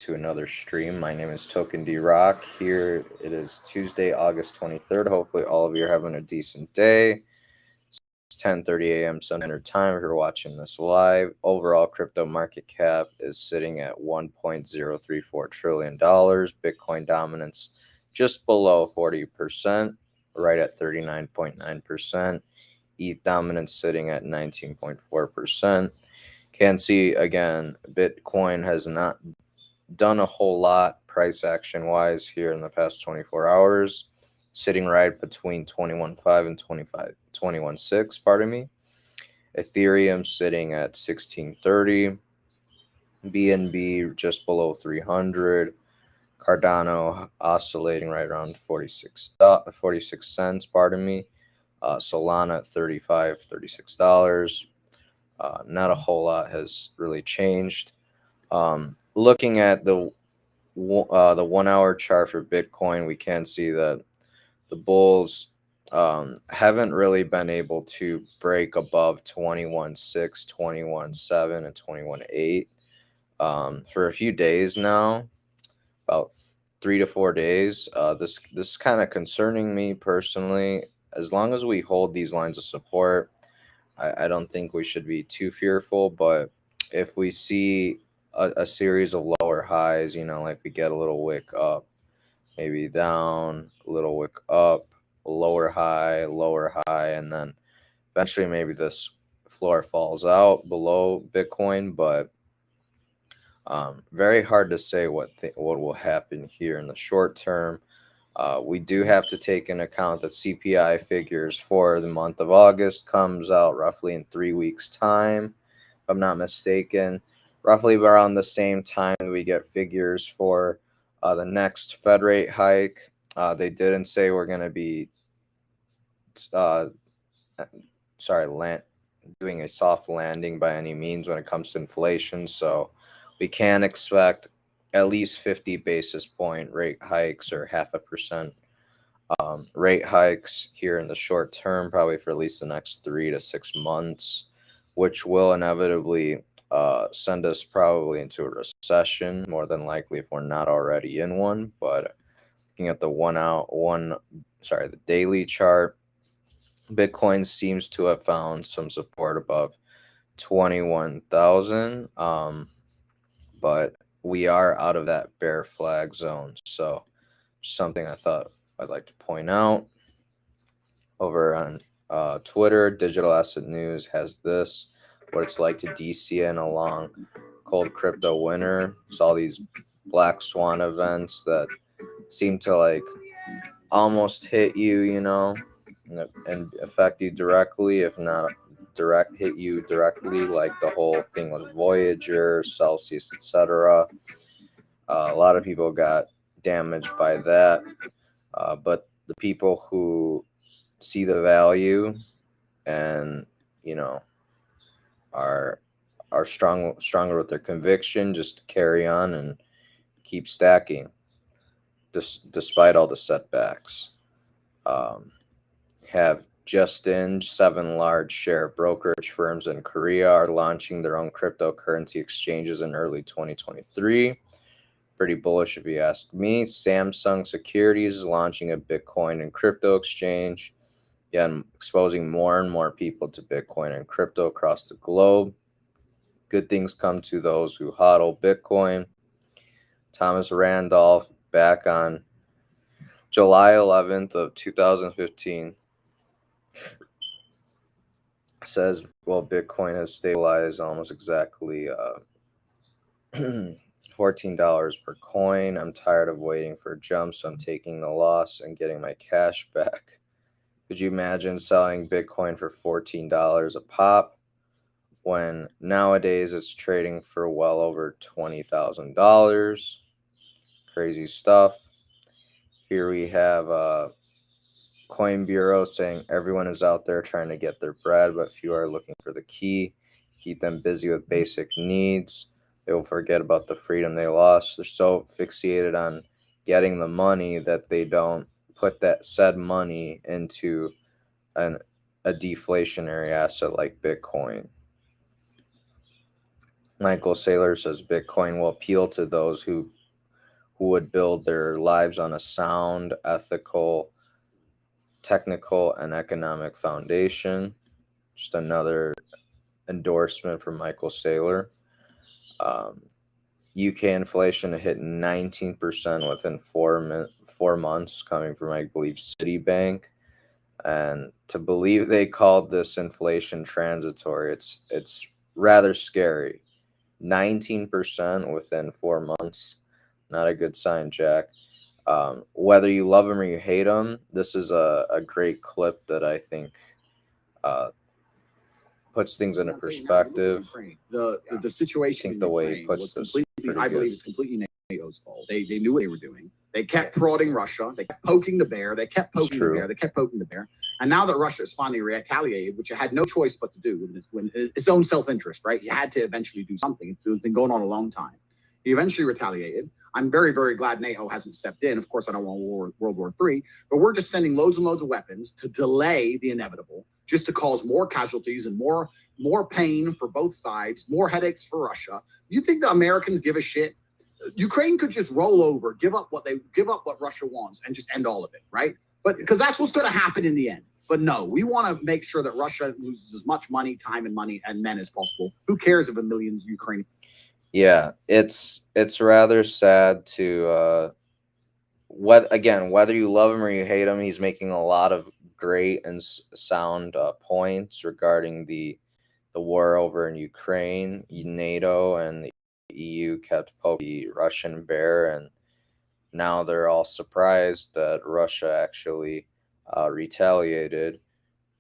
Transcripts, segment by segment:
to another stream. My name is Token D Rock. Here it is Tuesday, August 23rd. Hopefully, all of you are having a decent day. It's 10:30 a.m. Standard Time. If you're watching this live, overall crypto market cap is sitting at $1.034 trillion. Bitcoin dominance just below 40%, right at 39.9%. ETH dominance sitting at 19.4%. Can see again, Bitcoin has not done a whole lot price action wise here in the past 24 hours, sitting right between 21.5 and 21.6, pardon me. Ethereum sitting at 1630, BNB just below 300, Cardano oscillating right around 46 cents, pardon me. Solana at $36. Not a whole lot has really changed. Looking at the 1 hour chart for Bitcoin, we can see that the bulls haven't really been able to break above 21.6, 21.7, and 21.8 for a few days now, about 3 to 4 days. This is kind of concerning me personally. As long as we hold these lines of support, I don't think we should be too fearful. But if we see a series of lower highs, like we get a little wick up, maybe down, a little wick up, lower high, and then eventually maybe this floor falls out below Bitcoin. But very hard to say what will happen here in the short term. We do have to take into account that CPI figures for the month of August comes out roughly in 3 weeks' time, if I'm not mistaken. Roughly around the same time we get figures for the next Fed rate hike. They didn't say we're going to be uh, doing a soft landing by any means when it comes to inflation. So we can expect at least 50 basis point rate hikes or 0.5% rate hikes here in the short term, probably for at least the next 3 to 6 months, which will inevitably send us probably into a recession, more than likely if we're not already in one. But looking at the daily chart, Bitcoin seems to have found some support above 21,000, but we are out of that bear flag zone. So something I thought I'd like to point out. Over on Twitter, Digital Asset News has this, what it's like to DCN a long cold crypto winter. It's all these black swan events that seem to almost hit you, and affect you directly, if not hit you directly, like the whole thing with Voyager, Celsius, etc. A lot of people got damaged by that, but the people who see the value and are stronger with their conviction, just carry on and keep stacking despite all the setbacks. Have just in 7 large share brokerage firms in Korea are launching their own cryptocurrency exchanges in early 2023. Pretty bullish if you ask me. Samsung Securities is launching a Bitcoin and crypto exchange. Again, exposing more and more people to Bitcoin and crypto across the globe. Good things come to those who hodl Bitcoin. Thomas Randolph, back on July 11th of 2015, says, well, Bitcoin has stabilized almost exactly $14 per coin. I'm tired of waiting for a jump, so I'm taking the loss and getting my cash back. Could you imagine selling Bitcoin for $14 a pop when nowadays it's trading for well over $20,000? Crazy stuff. Here we have Coin Bureau saying everyone is out there trying to get their bread, but few are looking for the key. Keep them busy with basic needs. They will forget about the freedom they lost. They're so fixated on getting the money that they don't put that said money into a deflationary asset like Bitcoin. Michael Saylor says Bitcoin will appeal to those who would build their lives on a sound, ethical, technical, and economic foundation. Just another endorsement from Michael Saylor. UK inflation hit 19% within 4 months, coming from, I believe, Citibank. And to believe they called this inflation transitory, it's rather scary. 19% within 4 months, not a good sign, Jack. Whether you love him or you hate him, this is a great clip that I think puts things into perspective. The situation in Ukraine was completely, I believe it's completely NATO's fault. They knew what they were doing. They kept prodding Russia. They kept poking the bear. They kept poking the bear. They kept poking the bear. And now that Russia has finally retaliated, which it had no choice but to do, when its own self-interest, right? You had to eventually do something. It's been going on a long time. He eventually retaliated. I'm very, very glad NATO hasn't stepped in. Of course, I don't want World War III, but we're just sending loads and loads of weapons to delay the inevitable, just to cause more casualties and more pain for both sides, more headaches for Russia. You think the Americans give a shit? Ukraine could just roll over, give up what Russia wants, and just end all of it, right? But because that's what's going to happen in the end. But no, we want to make sure that Russia loses as much money, time, and money and men as possible. Who cares if a million Ukrainians? Yeah, it's rather sad to whether you love him or you hate him, he's making a lot of great and sound points regarding the war over in Ukraine. NATO and the EU kept poking the Russian bear, and now they're all surprised that Russia actually retaliated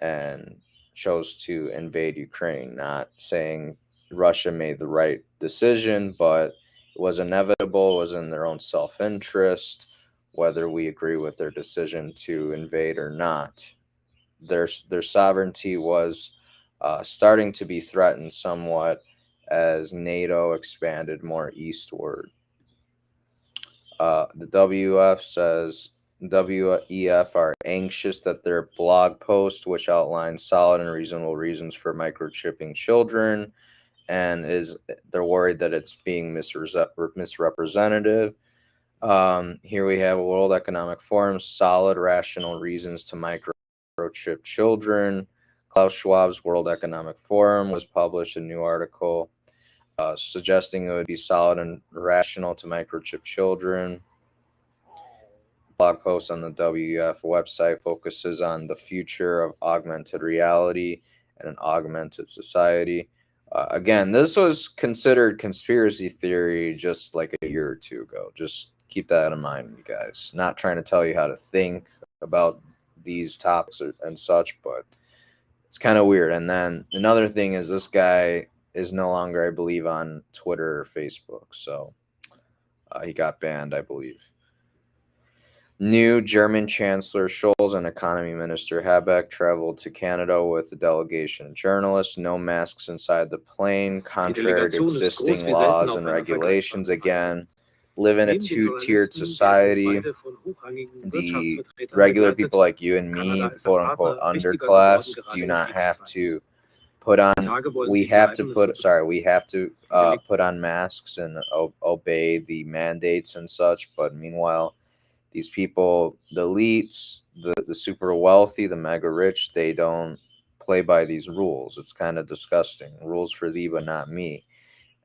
and chose to invade Ukraine. Not saying Russia made the right decision, but it was inevitable, it was in their own self-interest, whether we agree with their decision to invade or not. Their sovereignty was starting to be threatened somewhat as NATO expanded more eastward. The WEF are anxious that their blog post, which outlines solid and reasonable reasons for microchipping children, and they're worried that it's being misrepresentative. Here we have a World Economic Forum, solid rational reasons to microchip children. Klaus Schwab's World Economic Forum was published a new article suggesting it would be solid and rational to microchip children. Blog post on the WEF website focuses on the future of augmented reality and an augmented society. Again, this was considered conspiracy theory just like a year or two ago. Just keep that in mind, you guys. Not trying to tell you how to think about these topics and such, but it's kind of weird. And then another thing is this guy is no longer, I believe, on Twitter or Facebook. So he got banned, I believe. New German Chancellor Scholz and Economy Minister Habeck traveled to Canada with a delegation of journalists. No masks inside the plane, contrary to existing laws and regulations. Again, live in a two-tiered society. The regular people like you and me, the quote-unquote underclass, do not have to put on. We have to put on masks and obey the mandates and such. But meanwhile, these people, the elites, the super wealthy, the mega rich, they don't play by these rules. It's kind of disgusting. Rules for thee, but not me.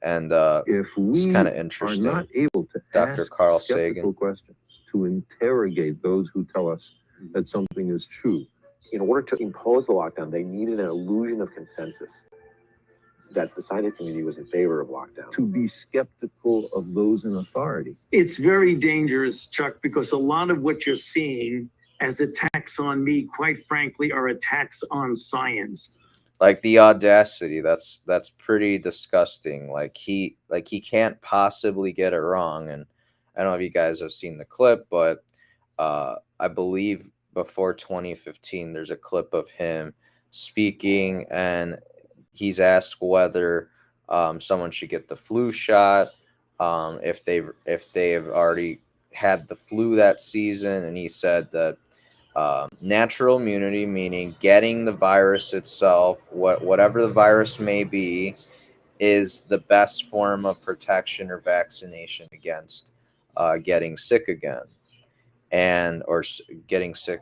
And it's kind of interesting. Are not able to Dr. ask Carl skeptical Sagan. questions, to interrogate those who tell us that something is true. In order to impose the lockdown, they needed an illusion of consensus that the scientific community was in favor of lockdown. To be skeptical of those in authority. It's very dangerous, Chuck, because a lot of what you're seeing as attacks on me, quite frankly, are attacks on science. Like the audacity, that's pretty disgusting. Like he can't possibly get it wrong. And I don't know if you guys have seen the clip, but I believe before 2015, there's a clip of him speaking, and he's asked whether someone should get the flu shot, if they've already had the flu that season, and he said that natural immunity, meaning getting the virus itself, whatever the virus may be, is the best form of protection or vaccination against getting sick again and or getting sick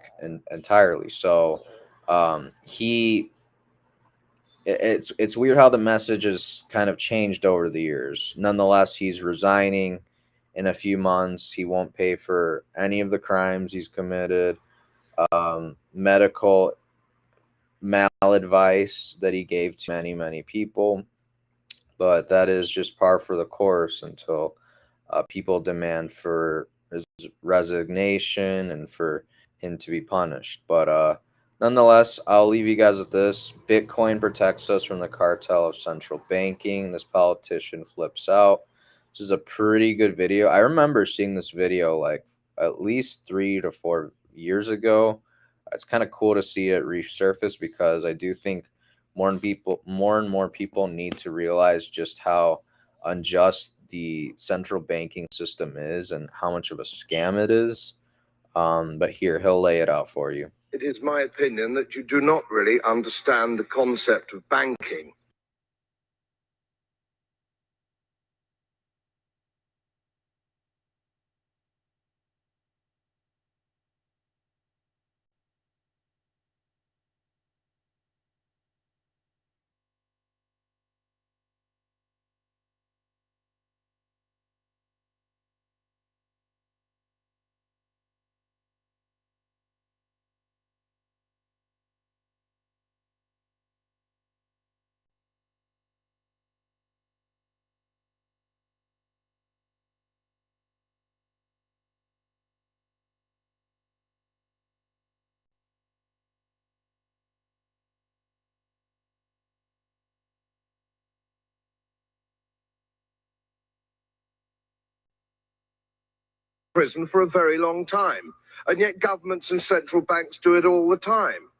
entirely. So it's weird how the message has kind of changed over the years. Nonetheless, he's resigning in a few months. He won't pay for any of the crimes he's committed. Medical maladvice that he gave to many people, but that is just par for the course until people demand for his resignation and for him to be punished. But nonetheless, I'll leave you guys with this. Bitcoin protects us from the cartel of central banking. This politician flips out. This is a pretty good video. I remember seeing this video like at least 3 to 4 years ago. It's kind of cool to see it resurface because I do think more and more people need to realize just how unjust the central banking system is and how much of a scam it is. But here, he'll lay it out for you. It is my opinion that you do not really understand the concept of banking. Prison for a very long time, and yet governments and central banks do it all the time.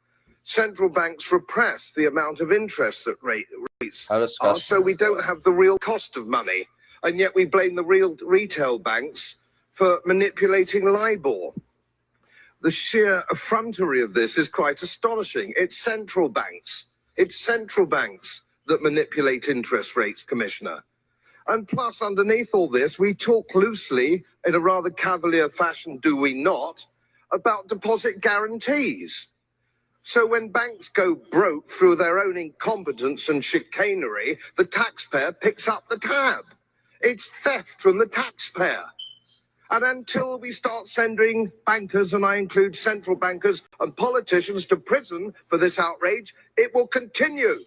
Central banks repress the amount of interest that rates are, so we don't have the real cost of money, and yet we blame the real retail banks for manipulating LIBOR. The sheer effrontery of this is quite astonishing. It's central banks that manipulate interest rates, Commissioner. And plus, underneath all this, we talk loosely, in a rather cavalier fashion, do we not, about deposit guarantees. So when banks go broke through their own incompetence and chicanery, the taxpayer picks up the tab. It's theft from the taxpayer. And until we start sending bankers, and I include central bankers and politicians, to prison for this outrage, it will continue.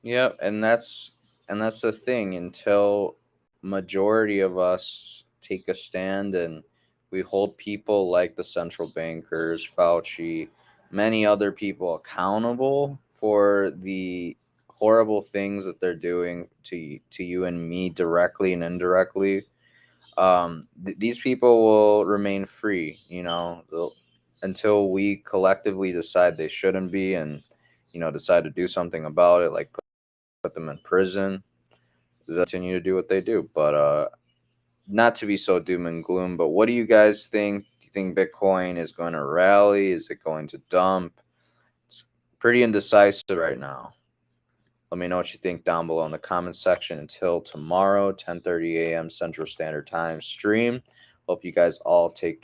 Yeah, and that's the thing. Until majority of us take a stand and we hold people like the central bankers, Fauci, many other people accountable for the horrible things that they're doing to you and me directly and indirectly, these people will remain free. Until we collectively decide they shouldn't be, and decide to do something about it, like put them in prison. They'll continue to do what they do. But not to be so doom and gloom, but what do you guys think? Do you think Bitcoin is going to rally? Is it going to dump? It's pretty indecisive right now. Let me know what you think down below in the comment section. Until tomorrow, 10:30 a.m. Central Standard Time stream. Hope you guys all take